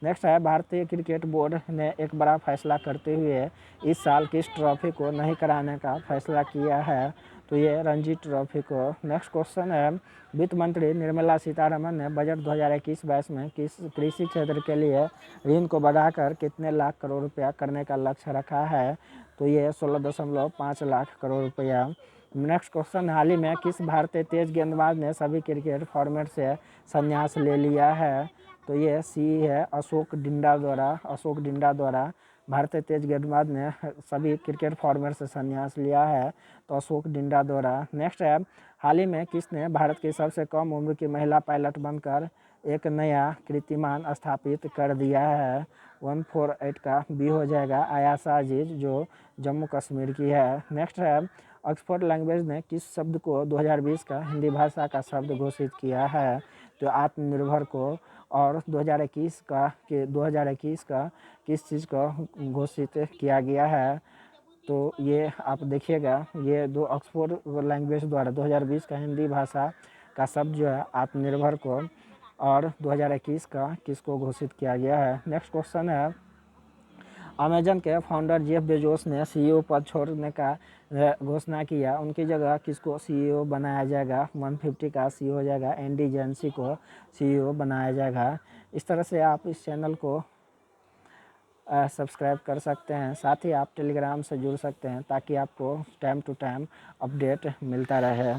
नेक्स्ट है, भारतीय क्रिकेट बोर्ड ने एक बड़ा फैसला करते हुए इस साल किस ट्रॉफी को नहीं कराने का फैसला किया है? तो ये रणजी ट्रॉफी को। नेक्स्ट क्वेश्चन है, वित्त मंत्री निर्मला सीतारमण ने बजट 2021-22 में किस कृषि क्षेत्र के लिए ऋण को बढ़ाकर कितने लाख करोड़ रुपया करने का लक्ष्य रखा है? तो ये 16.5 लाख करोड़ रुपया। नेक्स्ट क्वेश्चन, हाल ही में किस भारतीय तेज गेंदबाज ने सभी क्रिकेट फॉर्मेट से संन्यास ले लिया है? तो ये सी है, अशोक डिंडा द्वारा भारतीय तेज गेंदबाज ने सभी क्रिकेट फॉर्मेट से संन्यास लिया है, तो अशोक डिंडा द्वारा। नेक्स्ट है, हाल ही में किसने भारत की सबसे कम उम्र की महिला पायलट बनकर एक नया कीर्तिमान स्थापित कर दिया है? 148 का बी हो जाएगा, आयाशा अजीज, जो जम्मू कश्मीर की है। नेक्स्ट है, ऑक्सफोर्ड लैंग्वेज ने किस शब्द को 2020 का हिंदी भाषा का शब्द घोषित किया है? तो आत्मनिर्भर को। और 2021 का किस चीज़ का घोषित किया गया है? तो ये आप देखिएगा, ये ऑक्सफोर्ड लैंग्वेज द्वारा 2020 का हिंदी भाषा का शब्द जो है आत्मनिर्भर को, और 2021 का किसको घोषित किया गया है? नेक्स्ट क्वेश्चन है, अमेजन के फाउंडर जेफ बेजोस ने सीईओ पद छोड़ने का घोषणा किया। उनकी जगह किसको सीईओ बनाया जाएगा? 150 का सीईओ हो जाएगा एंडी जेंसी को सीईओ बनाया जाएगा। इस तरह से आप इस चैनल को सब्सक्राइब कर सकते हैं। साथ ही आप टेलीग्राम से जुड़ सकते हैं ताकि आपको टाइम टू टाइम अपडेट मिलता रहे।